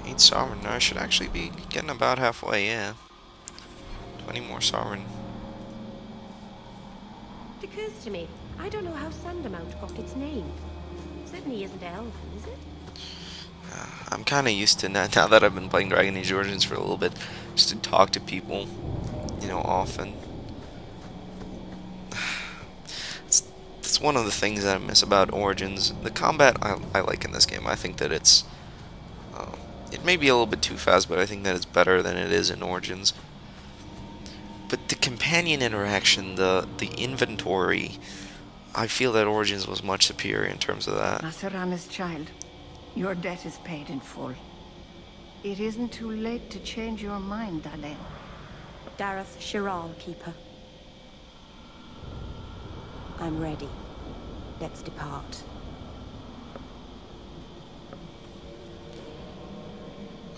8 sovereign. I should actually be getting about halfway, yeah. 20 more sovereign. It occurs to me, I don't know how Sandamount got its name. Certainly isn't Elven, is it? I'm kind of used to now that I've been playing Dragon Age Origins for a little bit, just to talk to people, you know, often. It's one of the things that I miss about Origins. The combat I like in this game. I think that it may be a little bit too fast, but I think that it's better than it is in Origins. But the companion interaction, the inventory, I feel that Origins was much superior in terms of that. Nasarana's child, your debt is paid in full. It isn't too late to change your mind, Dalen. Dareth Shiral, Keeper. I'm ready. Let's depart.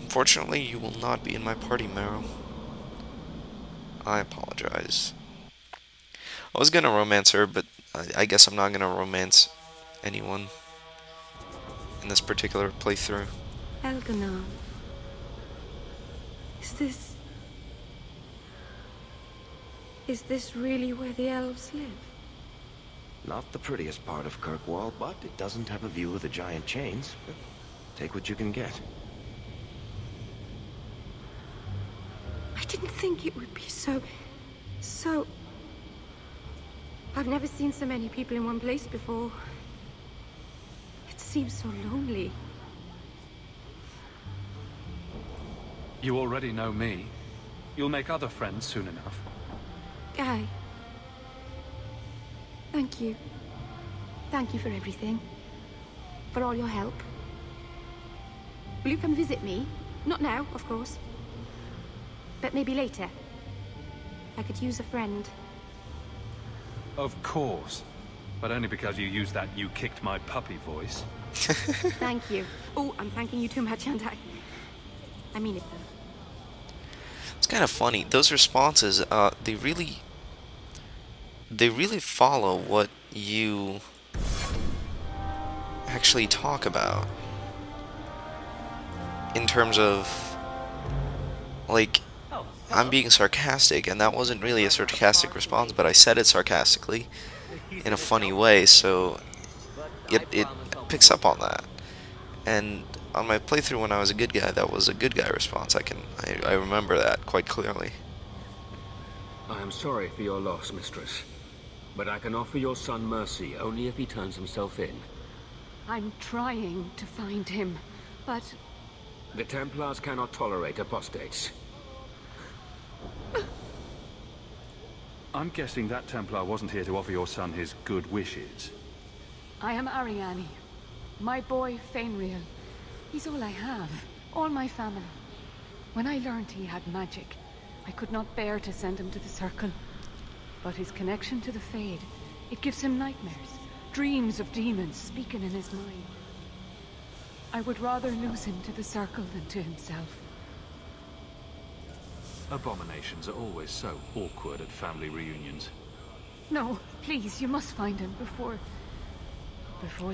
Unfortunately, you will not be in my party, Merill. I apologize. I was gonna romance her, but I guess I'm not gonna romance anyone in this particular playthrough. Elganon. Is this really where the elves live? Not the prettiest part of Kirkwall, but it doesn't have a view of the giant chains. Take what you can get. I didn't think it would be so... I've never seen so many people in one place before. It seems so lonely. You already know me. You'll make other friends soon enough. Guy. Thank you. Thank you for everything. For all your help. Will you come visit me? Not now, of course. But maybe later. I could use a friend. Of course. But only because you used that "you kicked my puppy" voice. Thank you. Oh, I'm thanking you too much, aren't I? I mean it though. It's kind of funny. Those responses, they really follow what you actually talk about. In terms of, like, I'm being sarcastic, and that wasn't really a sarcastic response, but I said it sarcastically in a funny way, so it picks up on that. And on my playthrough when I was a good guy, that was a good guy response. I remember that quite clearly. I am sorry for your loss, mistress. But I can offer your son mercy only if he turns himself in. I'm trying to find him, but... The Templars cannot tolerate apostates. I'm guessing that Templar wasn't here to offer your son his good wishes. I am Ariane. My boy, Fenrir. He's all I have. All my family. When I learned he had magic, I could not bear to send him to the Circle. But his connection to the Fade, it gives him nightmares. Dreams of demons speaking in his mind. I would rather lose him to the Circle than to himself. Abominations are always so awkward at family reunions. No, please, you must find him before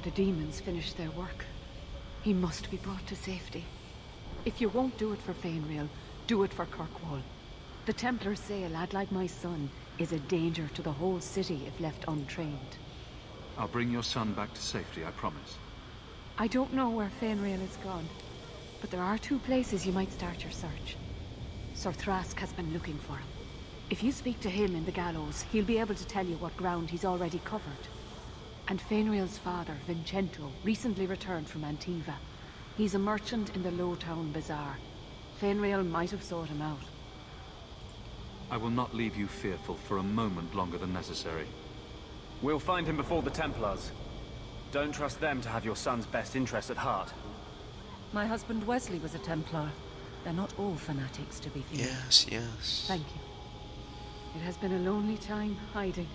the demons finish their work. He must be brought to safety. If you won't do it for Fenrir, do it for Kirkwall. The Templars say a lad like my son is a danger to the whole city if left untrained. I'll bring your son back to safety, I promise. I don't know where Fenrir is gone, but there are two places you might start your search. Sir Thrask has been looking for him. If you speak to him in the gallows, he'll be able to tell you what ground he's already covered. And Fenrir's father, Vincento, recently returned from Antiva. He's a merchant in the Lowtown Bazaar. Fenrir might have sought him out. I will not leave you fearful for a moment longer than necessary. We'll find him before the Templars. Don't trust them to have your son's best interest at heart. My husband Wesley was a Templar. They're not all fanatics, to be feared. Yes, yes. Thank you. It has been a lonely time hiding.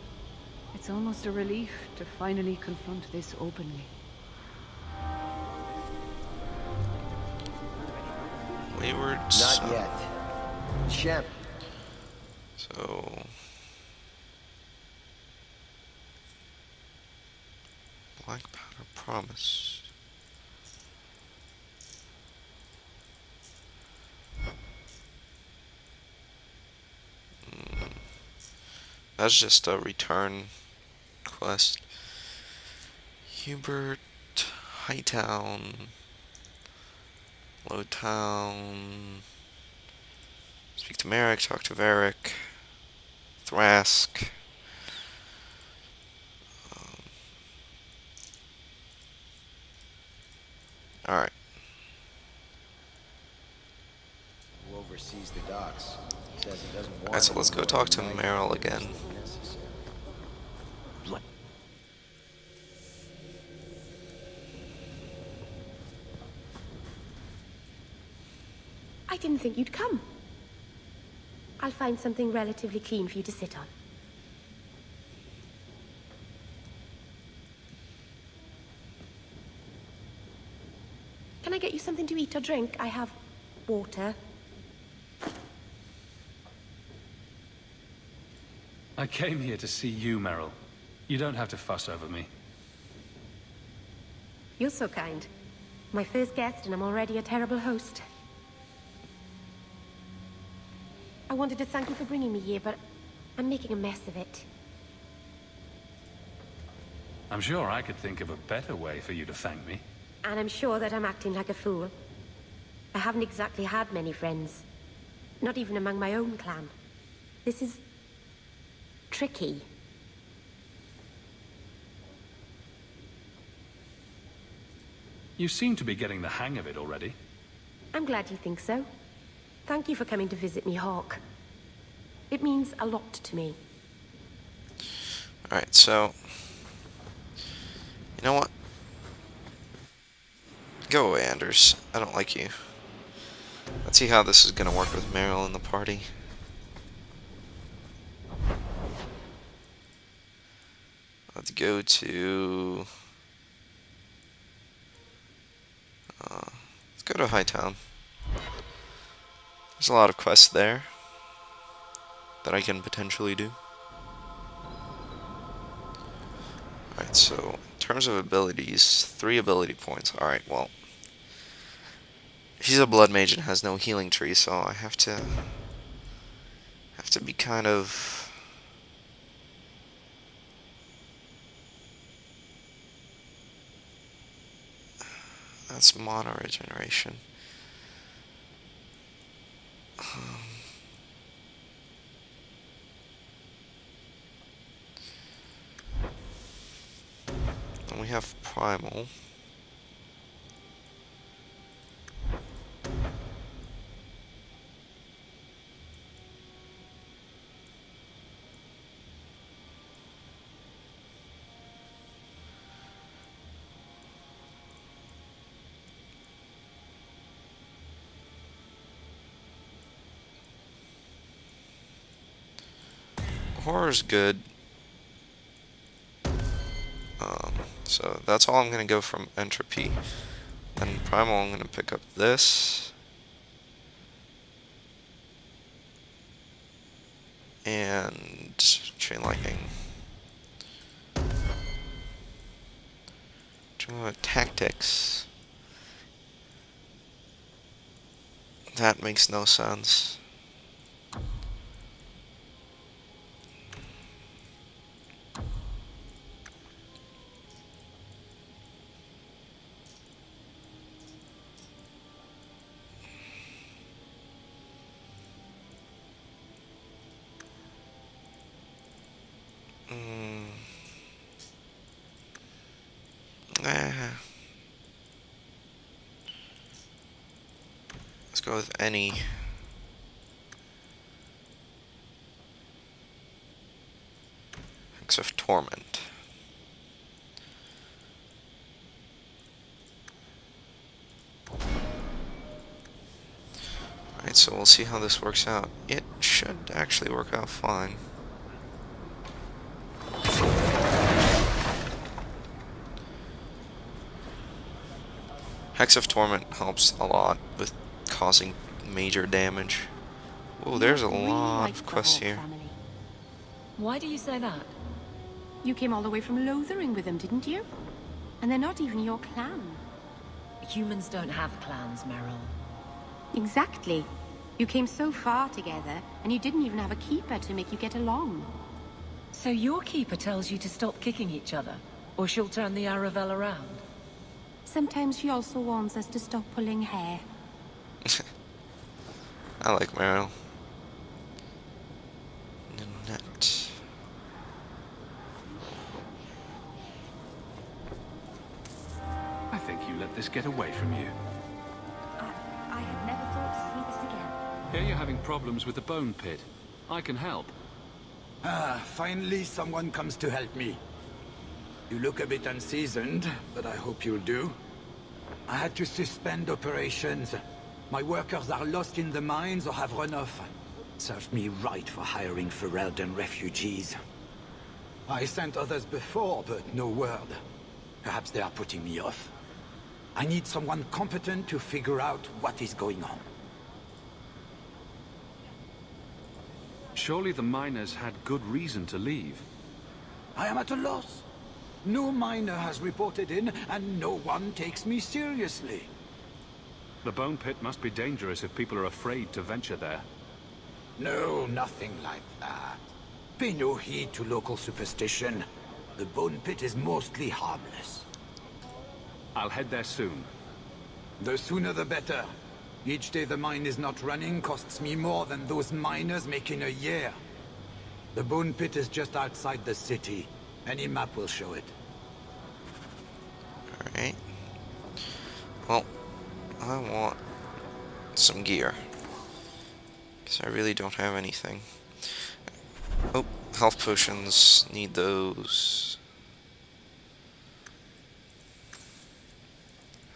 It's almost a relief to finally confront this openly. Wayward Not son. yet. Shep. So... Black powder promise. That's just a return quest. Hubert, Hightown, Lowtown. Speak to Merrick, talk to Varric, Thrask. Alright. Who oversees the docks? Says he doesn't want Alright, so let's go talk to Merill again. I didn't think you'd come. I'll find something relatively clean for you to sit on. Can I get you something to eat or drink? I have water. I came here to see you, Merill. You don't have to fuss over me. You're so kind. My first guest, and I'm already a terrible host. I wanted to thank you for bringing me here, but I'm making a mess of it. I'm sure I could think of a better way for you to thank me. And I'm sure that I'm acting like a fool. I haven't exactly had many friends. Not even among my own clan. This is tricky. You seem to be getting the hang of it already. I'm glad you think so. Thank you for coming to visit me, Hawk. It means a lot to me. Alright, so... You know what? Go away, Anders. I don't like you. Let's see how this is gonna work with Merill in the party. Let's go to... let's go to Hightown. There's a lot of quests there that I can potentially do. Alright, so in terms of abilities, 3 ability points. Alright, well, she's a blood mage and has no healing tree, so I have to be kind of that's mana regeneration. And we have primal. Horror's good. So that's all I'm gonna go from entropy. And primal, I'm gonna pick up this. And chain lightning. Tactics. That makes no sense. Let's go with any. Hex of Torment. Alright, so we'll see how this works out. It should actually work out fine. Hex of Torment helps a lot with causing major damage. Oh, there's a lot of quests here. Why do you say that? You came all the way from Lothering with them, didn't you? And they're not even your clan. Humans don't have clans, Merill. Exactly. You came so far together, and you didn't even have a keeper to make you get along. So your keeper tells you to stop kicking each other, or she'll turn the Aravel around? Sometimes she also warns us to stop pulling hair. I like Merill. Nanette. I think you let this get away from you. I had never thought to see this again. Here you're having problems with the bone pit. I can help. Ah, finally someone comes to help me. You look a bit unseasoned, but I hope you'll do. I had to suspend operations. My workers are lost in the mines or have run off. Served me right for hiring Ferelden refugees. I sent others before, but no word. Perhaps they are putting me off. I need someone competent to figure out what is going on. Surely the miners had good reason to leave. I am at a loss. No miner has reported in, and no one takes me seriously. The bone pit must be dangerous if people are afraid to venture there. No, nothing like that. Pay no heed to local superstition. The bone pit is mostly harmless. I'll head there soon. The sooner the better. Each day the mine is not running costs me more than those miners make in a year. The bone pit is just outside the city. Any map will show it. Alright. Well, I want some gear. Because I really don't have anything. Oh, health potions. Need those.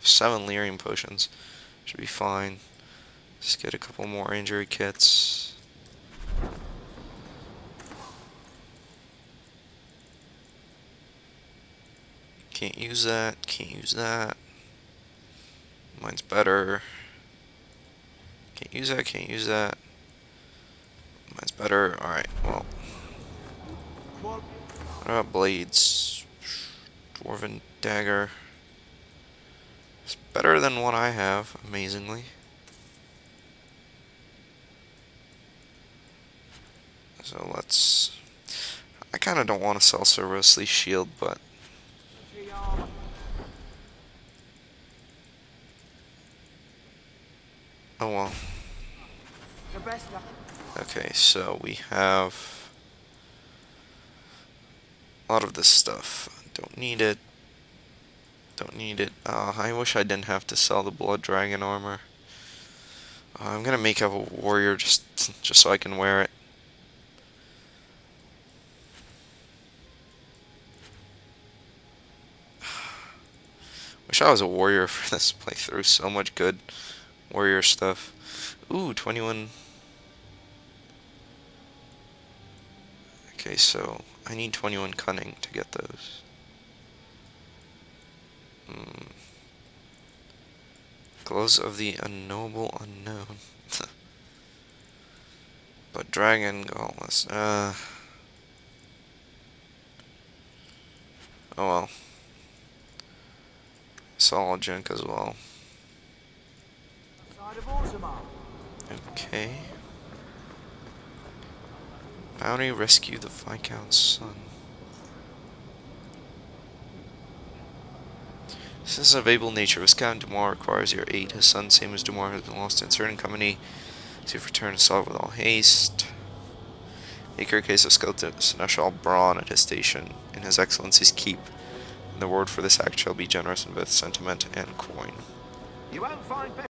7 lyrium potions. Should be fine. Just get a couple more injury kits. Can't use that. Can't use that. Mine's better. Can't use that. Can't use that. Mine's better. Alright, well. What about blades? Dwarven dagger. It's better than what I have, amazingly. So let's... I kind of don't want to sell Cerberus's shield, but... Oh well. Okay, so we have a lot of this stuff. Don't need it. Don't need it. I wish I didn't have to sell the blood dragon armor. I'm gonna make up a warrior just so I can wear it. Wish I was a warrior for this playthrough. So much good warrior stuff. Ooh, 21. Okay, so I need 21 cunning to get those. Gloves of the unknowable unknown. But dragon gauntlets. Oh well. Solid junk as well. Okay. Bounty rescue the Viscount's son. Since of able nature, Viscount Dumois requires your aid. His son, same as Dumois, has been lost in certain company. So you've returned to solve with all haste. Make your case of Seneschal Braun at his station, in His Excellency's keep. And the reward for this act shall be generous in both sentiment and coin. You won't find